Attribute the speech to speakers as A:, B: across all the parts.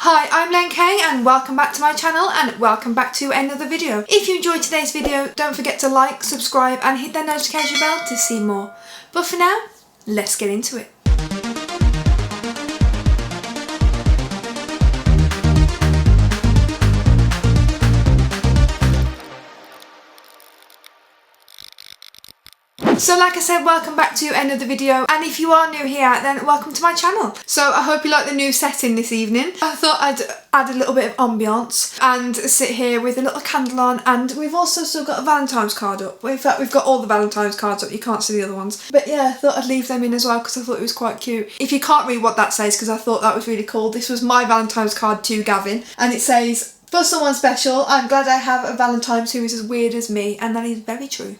A: Hi, I'm Leanne.K and welcome back to my channel and welcome back to another video. If you enjoyed today's video, don't forget to like, subscribe and hit that notification bell to see more. But for now, let's get into it. So like I said, welcome back to another video, and if you are new here then welcome to my channel. So I hope you like the new setting this evening. I thought I'd add a little bit of ambiance and sit here with a little candle on, and we've also still got a Valentine's card up. In fact, we've got all the Valentine's cards up, you can't see the other ones. But yeah, I thought I'd leave them in as well because I thought it was quite cute. If you can't read what that says, because I thought that was really cool, this was my Valentine's card to Gavin, and it says, "For someone special, I'm glad I have a Valentine who is as weird as me," and that is very true.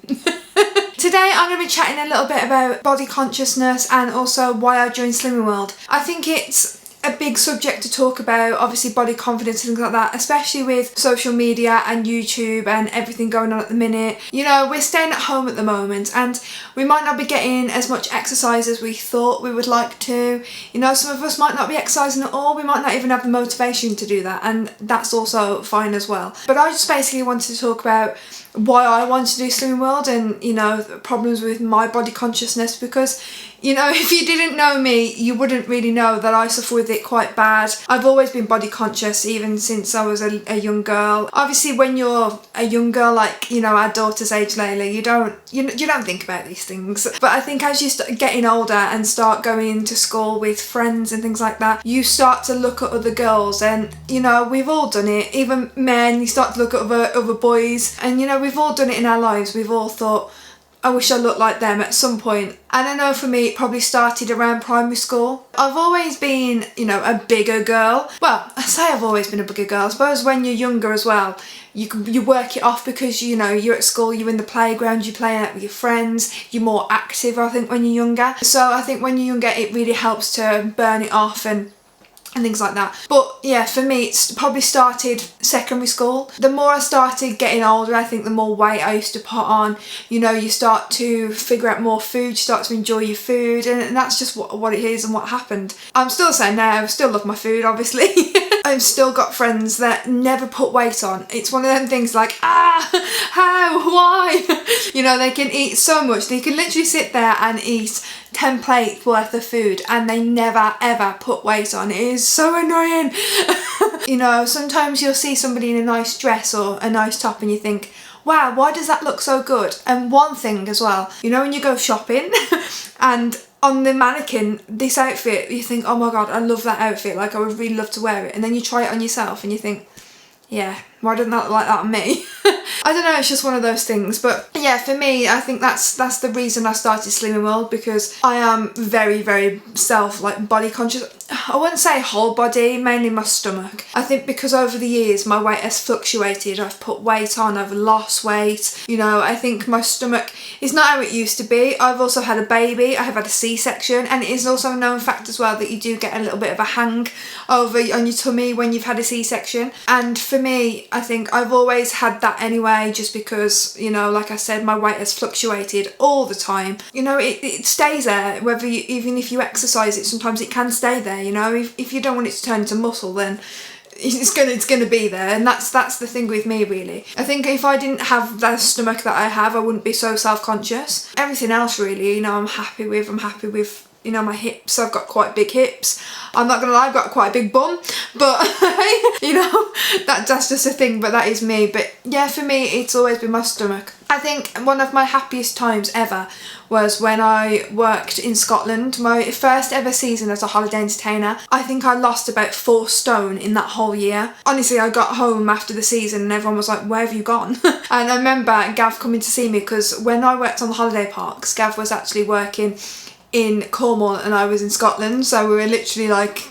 A: Today I'm going to be chatting a little bit about body consciousness and also why I joined Slimming World. I think it's a big subject to talk about, obviously body confidence and things like that, especially with social media and YouTube and everything going on at the minute. You know, we're staying at home at the moment and we might not be getting as much exercise as we thought we would like to. You know, some of us might not be exercising at all, we might not even have the motivation to do that, and that's also fine as well. But I just basically wanted to talk about why I wanted to do Slimming World and, you know, problems with my body consciousness, because, you know, if you didn't know me, you wouldn't really know that I suffer with it quite bad. I've always been body conscious, even since I was a young girl. Obviously, when you're a young girl, like, you know, our daughter's age, Layla, you don't think about these things. But I think as you start getting older and start going to school with friends and things like that, you start to look at other girls, and, you know, we've all done it. Even men, you start to look at other boys, and, you know, we've all done it in our lives. We've all thought, I wish I looked like them at some point. And I know for me it probably started around primary school. I've always been, you know, a bigger girl. Well, I say I've always been a bigger girl. I suppose when you're younger as well, you work it off because, you know, you're at school, you're in the playground, you're playing out with your friends, you're more active, I think, when you're younger. So I think when you're younger it really helps to burn it off and things like that. But yeah, for me it's probably started secondary school. The more I started getting older, I think the more weight I used to put on. You know, you start to figure out more food, you start to enjoy your food, and that's just what it is and what happened. I'm still saying now, I still love my food, obviously. I've still got friends that never put weight on. It's one of them things like, how, why? You know, they can eat so much, they can literally sit there and eat 10 plates worth of food and they never ever put weight on. It is so annoying. You know, sometimes you'll see somebody in a nice dress or a nice top and you think, wow, why does that look so good? And one thing as well, you know, when you go shopping and on the mannequin, this outfit, you think, oh my god, I love that outfit, like I would really love to wear it, and then you try it on yourself and you think, yeah, why doesn't that look like that on me? I don't know, it's just one of those things. But yeah, for me, I think that's the reason I started Slimming World, because I am very, very body conscious. I wouldn't say whole body, mainly my stomach. I think because over the years my weight has fluctuated. I've put weight on, I've lost weight. You know, I think my stomach is not how it used to be. I've also had a baby, I have had a C-section, and it is also a known fact as well that you do get a little bit of a hang over on your tummy when you've had a C-section. And for me, I think I've always had that anyway, just because, you know, like I said, my weight has fluctuated all the time. You know, it stays there, whether you, even if you exercise it, sometimes it can stay there. You know, if you don't want it to turn into muscle, then it's gonna be there, and that's the thing with me, really. I think if I didn't have the stomach that I have, I wouldn't be so self-conscious. Everything else, really, you know, I'm happy with, you know, my hips. I've got quite big hips. I'm not gonna lie, I've got quite a big bum, but you know, that's just a thing, but that is me. But yeah, for me, it's always been my stomach. I think one of my happiest times ever was when I worked in Scotland, my first ever season as a holiday entertainer. I think I lost about 4 stone in that whole year. Honestly, I got home after the season and everyone was like, where have you gone? And I remember Gav coming to see me, because when I worked on the holiday parks, Gav was actually working in Cornwall and I was in Scotland, so we were literally like,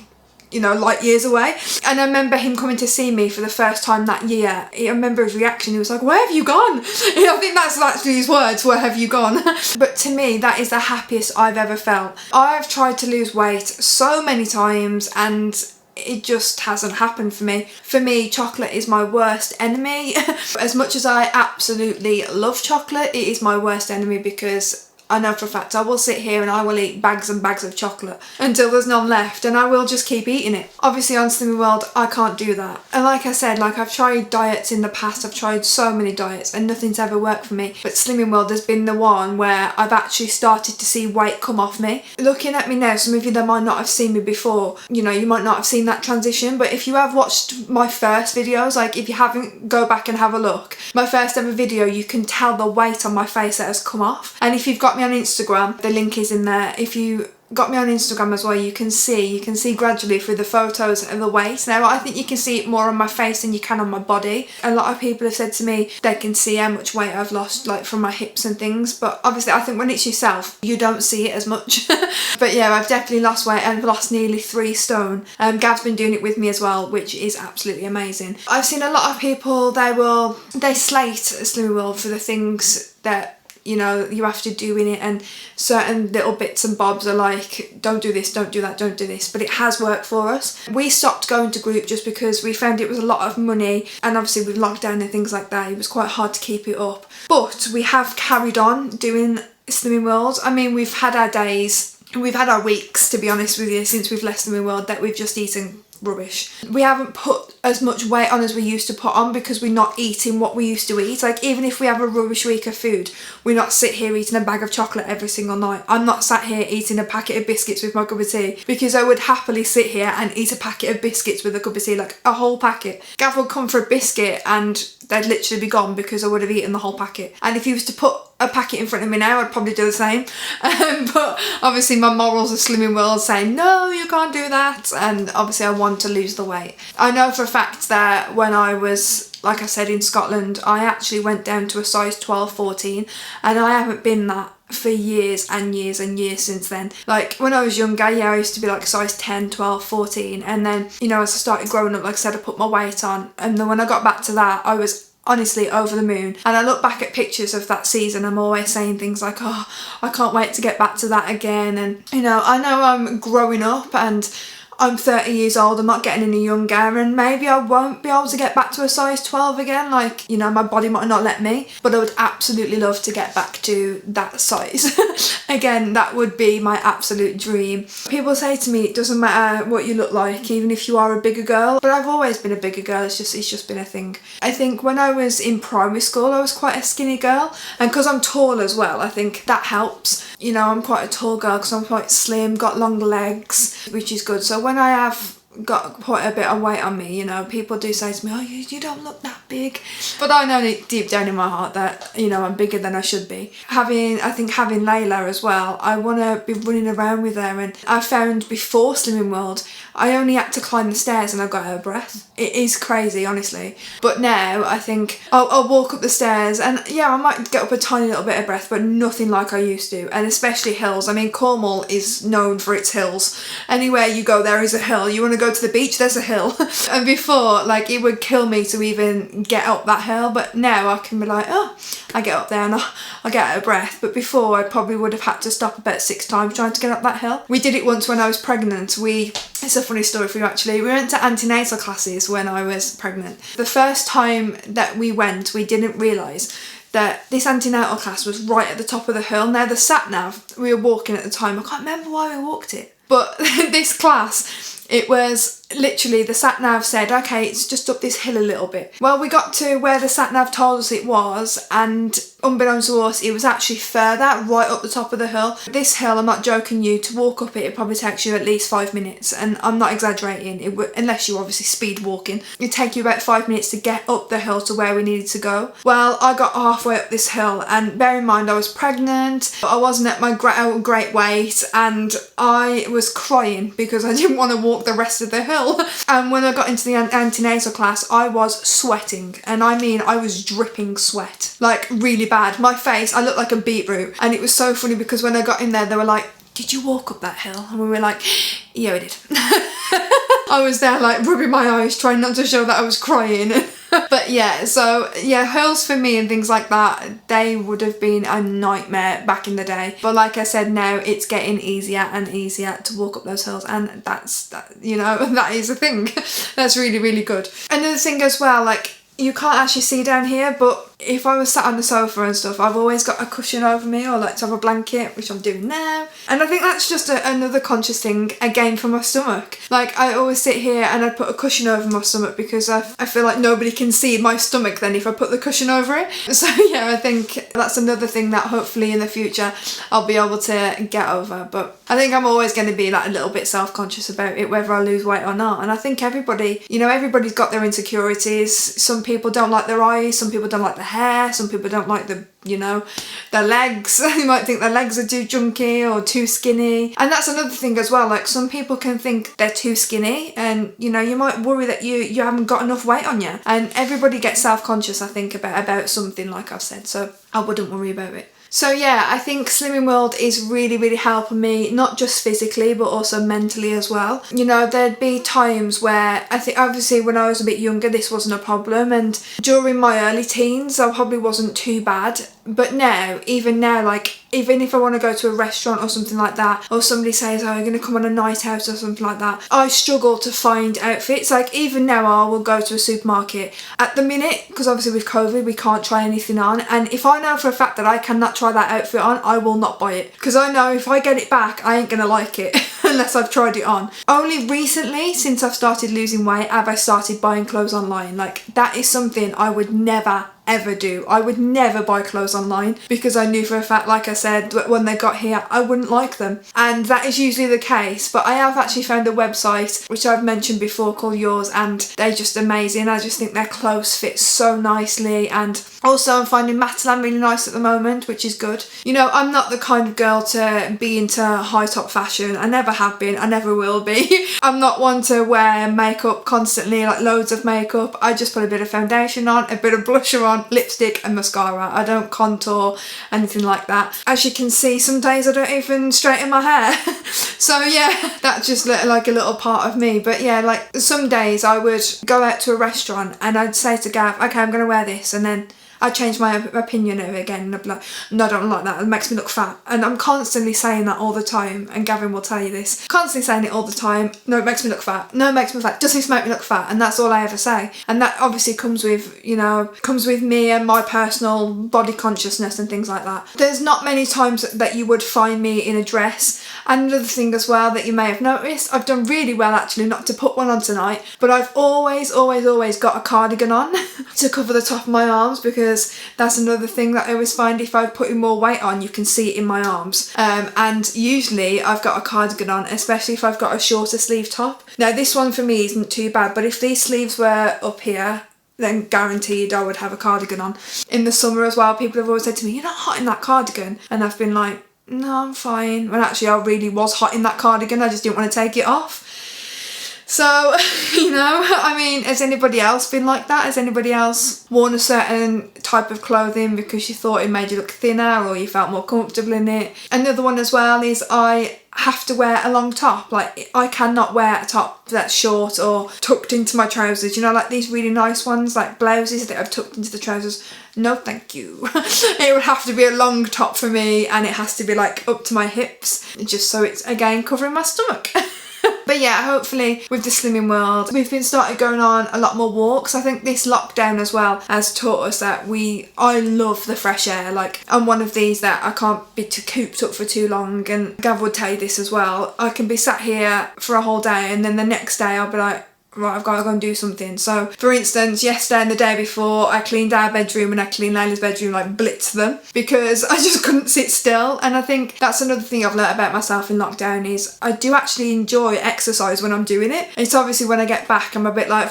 A: you know, light years away. And I remember him coming to see me for the first time that year. I remember his reaction, he was like, where have you gone? I think that's actually his words, where have you gone? But to me, that is the happiest I've ever felt. I've tried to lose weight so many times and it just hasn't happened for me. For me, chocolate is my worst enemy. As much as I absolutely love chocolate, it is my worst enemy, because I know for a fact I will sit here and I will eat bags and bags of chocolate until there's none left, and I will just keep eating it. Obviously on Slimming World I can't do that, and like I said, like I've tried diets in the past, I've tried so many diets and nothing's ever worked for me, but Slimming World has been the one where I've actually started to see weight come off me. Looking at me now, some of you that might not have seen me before, you know, you might not have seen that transition, but if you have watched my first videos, like if you haven't, go back and have a look. My first ever video, you can tell the weight on my face that has come off. And if you've got me on Instagram, the link is in there. If you got me on Instagram as well, you can see gradually through the photos of the weight. Now I think you can see it more on my face than you can on my body. A lot of people have said to me they can see how much weight I've lost, like from my hips and things, but obviously I think when it's yourself you don't see it as much. But yeah, I've definitely lost weight and lost nearly 3 stone. Gav's been doing it with me as well, which is absolutely amazing. I've seen a lot of people, they slate Slimming World for the things that, you know, you have to do in it, and certain little bits and bobs are like, don't do this, don't do that, don't do this, but it has worked for us. We stopped going to group just because we found it was a lot of money, and obviously with lockdown and things like that it was quite hard to keep it up, but we have carried on doing Slimming World. I mean, we've had our days, we've had our weeks, to be honest with you, since we've left Slimming World that we've just eaten rubbish. We haven't put as much weight on as we used to put on because we're not eating what we used to eat. Like even if we have a rubbish week of food, we're not sit here eating a bag of chocolate every single night. I'm not sat here eating a packet of biscuits with my cup of tea, because I would happily sit here and eat a packet of biscuits with a cup of tea, like a whole packet. Gav would come for a biscuit and they'd literally be gone because I would have eaten the whole packet. And if he was to put a packet in front of me now, I'd probably do the same. But obviously my morals of Slimming World saying no, you can't do that, and obviously I want to lose the weight. I know for a fact that when I was, like I said, in Scotland, I actually went down to a size 12, 14, and I haven't been that for years and years and years since then. Like when I was younger, yeah, I used to be like size 10, 12, 14, and then, you know, as I started growing up, like I said, I put my weight on, and then when I got back to that, I was honestly over the moon. And I look back at pictures of that season, I'm always saying things like, oh, I can't wait to get back to that again. And you know I'm growing up and I'm 30 years old, I'm not getting any younger, and maybe I won't be able to get back to a size 12 again, like, you know, my body might not let me, but I would absolutely love to get back to that size. Again, that would be my absolute dream. People say to me it doesn't matter what you look like, even if you are a bigger girl, but I've always been a bigger girl, it's just been a thing. I think when I was in primary school I was quite a skinny girl, and because I'm tall as well, I think that helps. You know, I'm quite a tall girl because I'm quite slim, got long legs, which is good. So when I have got quite a bit of weight on me, you know, people do say to me, oh, you don't look that big. But I know deep down in my heart that, you know, I'm bigger than I should be. I think having Layla as well, I want to be running around with her, and I found before Slimming World, I only had to climb the stairs and I got out of breath. It is crazy, honestly. But now I think I'll walk up the stairs and yeah, I might get up a tiny little bit of breath, but nothing like I used to. And especially hills. I mean, Cornwall is known for its hills. Anywhere you go, there is a hill. You want to go to the beach, there's a hill. And before, like, it would kill me to even get up that hill, but now I can be like, oh, I get up there and I get out of breath. But before, I probably would have had to stop about 6 times trying to get up that hill. We did it once when I was pregnant. It's a funny story for you actually. We went to antenatal classes when I was pregnant. The first time that we went, we didn't realise that this antenatal class was right at the top of the hill. Now the sat nav, we were walking at the time, I can't remember why we walked it, but this class, it was literally, the sat nav said, okay, it's just up this hill a little bit. Well, we got to where the sat nav told us it was, and unbeknownst to us, it was actually further, right up the top of the hill. This hill, I'm not joking you, to walk up it probably takes you at least 5 minutes, and I'm not exaggerating. It would, unless you're obviously speed walking, it'd take you about 5 minutes to get up the hill to where we needed to go. Well, I got halfway up this hill, and bear in mind I was pregnant, I wasn't at my great weight, and I was crying because I didn't want to walk the rest of the hill. And when I got into the antenatal class, I was sweating, and I mean I was dripping sweat, like really bad. My face, I looked like a beetroot. And it was so funny because when I got in there, they were like, did you walk up that hill? And we were like, yeah, we did. I was there like rubbing my eyes, trying not to show that I was crying. But yeah, so yeah, hills for me and things like that, they would have been a nightmare back in the day. But like I said, now it's getting easier and easier to walk up those hills, and that, you know, that is a thing. That's really, really good. Another thing as well, like, you can't actually see down here, but if I was sat on the sofa and stuff, I've always got a cushion over me, or like to have a blanket, which I'm doing now. And I think that's just another conscious thing, again, for my stomach. Like, I always sit here and I'd put a cushion over my stomach because I feel like nobody can see my stomach then if I put the cushion over it. So yeah, I think that's another thing that hopefully in the future I'll be able to get over. But I think I'm always going to be like a little bit self-conscious about it, whether I lose weight or not. And I think everybody, you know, everybody's got their insecurities. Some people don't like their eyes, some people don't like the hair, some people don't like the, you know, their legs. You might think their legs are too chunky or too skinny. And that's another thing as well, like some people can think they're too skinny, and you know, you might worry that you haven't got enough weight on you. And everybody gets self-conscious, I think, about something, like I've said, so I wouldn't worry about it. So yeah, I think Slimming World is really, really helping me, not just physically, but also mentally as well. You know, there'd be times where I think, obviously when I was a bit younger, this wasn't a problem, and during my early teens, I probably wasn't too bad. But now, even now, like, even if I want to go to a restaurant or something like that, or somebody says, oh, you're going to come on a night out or something like that, I struggle to find outfits. Like, even now, I will go to a supermarket. At the minute, because obviously with COVID, we can't try anything on. And if I know for a fact that I cannot try that outfit on, I will not buy it. Because I know if I get it back, I ain't going to like it unless I've tried it on. Only recently, since I've started losing weight, have I started buying clothes online. Like, that is something I would never ever do. I would never buy clothes online because I knew for a fact, like I said, when they got here, I wouldn't like them. And that is usually the case, but I have actually found a website, which I've mentioned before, called Yours, and they're just amazing. I just think their clothes fit so nicely, and also I'm finding Matalan really nice at the moment, which is good. You know, I'm not the kind of girl to be into high top fashion. I never have been, I never will be. I'm not one to wear makeup constantly, like loads of makeup. I just put a bit of foundation on, a bit of blusher on, lipstick and mascara. I don't contour, anything like that. As you can see, some days I don't even straighten my hair. So yeah, that's just like a little part of me. But yeah, like some days I would go out to a restaurant and I'd say to Gav, okay, I'm going to wear this, and then I change my opinion of it again, and I'd be like, no, I don't like that, it makes me look fat. And I'm constantly saying that all the time, and Gavin will tell you this, constantly saying it all the time, no, it makes me look fat, no, it makes me fat, does this make me look fat? And that's all I ever say. And that obviously comes with, you know, comes with me and my personal body consciousness and things like that. There's not many times that you would find me in a dress. And another thing as well that you may have noticed, I've done really well actually not to put one on tonight, but I've always got a cardigan on to cover the top of my arms, because that's another thing that I always find, if I'm putting more weight on, you can see it in my arms. And usually I've got a cardigan on, especially if I've got a shorter sleeve top. Now this one for me isn't too bad, but if these sleeves were up here, then guaranteed I would have a cardigan on. In the summer as well, people have always said to me, you're not hot in that cardigan. And I've been like, no, I'm fine. When actually I really was hot in that cardigan, I just didn't want to take it off. So, you know, I mean, has anybody else been like that? Has anybody else worn a certain type of clothing because you thought it made you look thinner or you felt more comfortable in it? Another one as well is I have to wear a long top. Like, I cannot wear a top that's short or tucked into my trousers. You know, like these really nice ones, like blouses that I've tucked into the trousers. No, thank you. It would have to be a long top for me, and it has to be like up to my hips, just so it's, again, covering my stomach. But yeah, hopefully with the Slimming World, we've been started going on a lot more walks. I think this lockdown as well has taught us that I love the fresh air. Like, I'm one of these that I can't be too cooped up for too long, and Gav would tell you this as well. I can be sat here for a whole day, and then the next day I'll be like, right, I've got to go and do something. So, for instance, yesterday and the day before, I cleaned our bedroom and I cleaned Layla's bedroom, like blitzed them, because I just couldn't sit still. And I think that's another thing I've learnt about myself in lockdown is I do actually enjoy exercise when I'm doing it. It's obviously when I get back, I'm a bit like,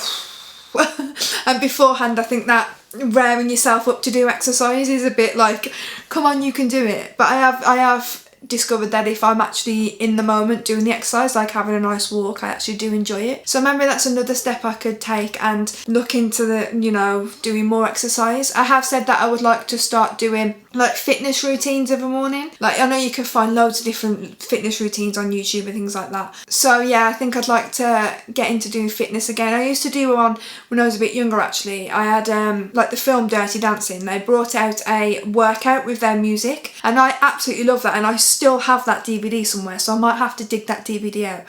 A: and beforehand, I think that raring yourself up to do exercise is a bit like, come on, you can do it. But I have discovered that if I'm actually in the moment doing the exercise, like having a nice walk, I actually do enjoy it. So maybe that's another step I could take and look into the, you know, doing more exercise. I have said that I would like to start doing like fitness routines every morning. Like, I know you can find loads of different fitness routines on YouTube and things like that. So yeah, I think I'd like to get into doing fitness again. I used to do one when I was a bit younger actually. I had like the film Dirty Dancing. They brought out a workout with their music, and I absolutely love that, and I still have that DVD somewhere, so I might have to dig that DVD out.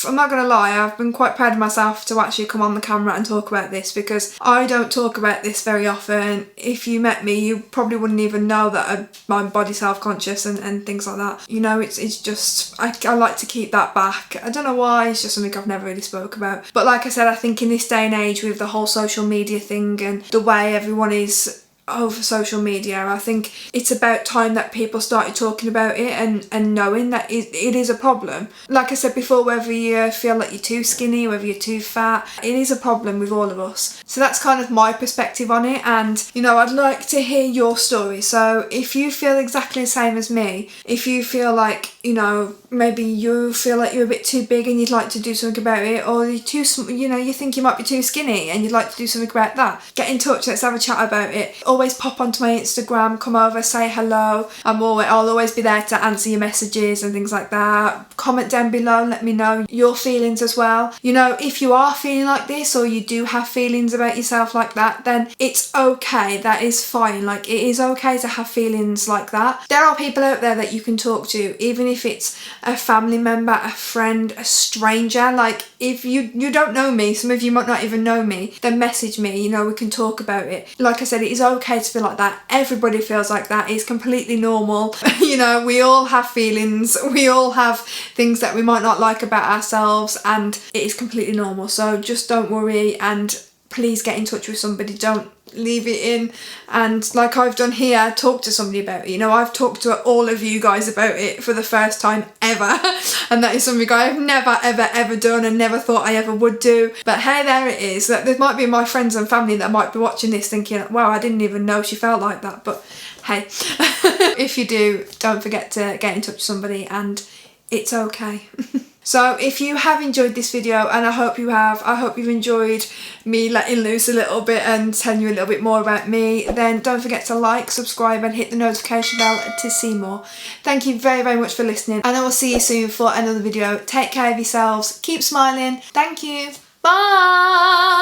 A: I'm not gonna lie, I've been quite proud of myself to actually come on the camera and talk about this, because I don't talk about this very often. If you met me, you probably wouldn't even know that my body's self-conscious and things like that. You know, it's just, I like to keep that back. I don't know why, it's just something I've never really spoke about. But like I said, I think in this day and age with the whole social media thing and the way everyone is over social media, I think it's about time that people started talking about it and knowing that it is a problem. Like I said before, whether you feel like you're too skinny, whether you're too fat, it is a problem with all of us. So that's kind of my perspective on it, and you know, I'd like to hear your story. So if you feel exactly the same as me, if you feel like, you know, maybe you feel like you're a bit too big and you'd like to do something about it, or you're too, you know, you think you might be too skinny and you'd like to do something about that, get in touch, let's have a chat about it. Always pop onto my Instagram, come over, say hello. I'll always be there to answer your messages and things like that. Comment down below, let me know your feelings as well. You know, if you are feeling like this, or you do have feelings about yourself like that, then it's okay, that is fine. Like, it is okay to have feelings like that. There are people out there that you can talk to, even if it's a family member, a friend, a stranger. Like, if you don't know me, some of you might not even know me, then message me, you know, we can talk about it. Like I said, it is okay to feel like that. Everybody feels like that. It's completely normal. You know, we all have feelings, we all have things that we might not like about ourselves, and it is completely normal. So just don't worry, and please get in touch with somebody. Don't leave it in, and like I've done here, talk to somebody about it. You know, I've talked to all of you guys about it for the first time ever, and that is something I've never ever done and never thought I ever would do. But hey, there it is. That there might be my friends and family that might be watching this thinking, wow, I didn't even know she felt like that. But hey, if you do, don't forget to get in touch with somebody, and it's okay. So if you have enjoyed this video, and I hope you have, I hope you've enjoyed me letting loose a little bit and telling you a little bit more about me, then don't forget to like, subscribe and hit the notification bell to see more. Thank you very much for listening, and I will see you soon for another video. Take care of yourselves, keep smiling, thank you, bye!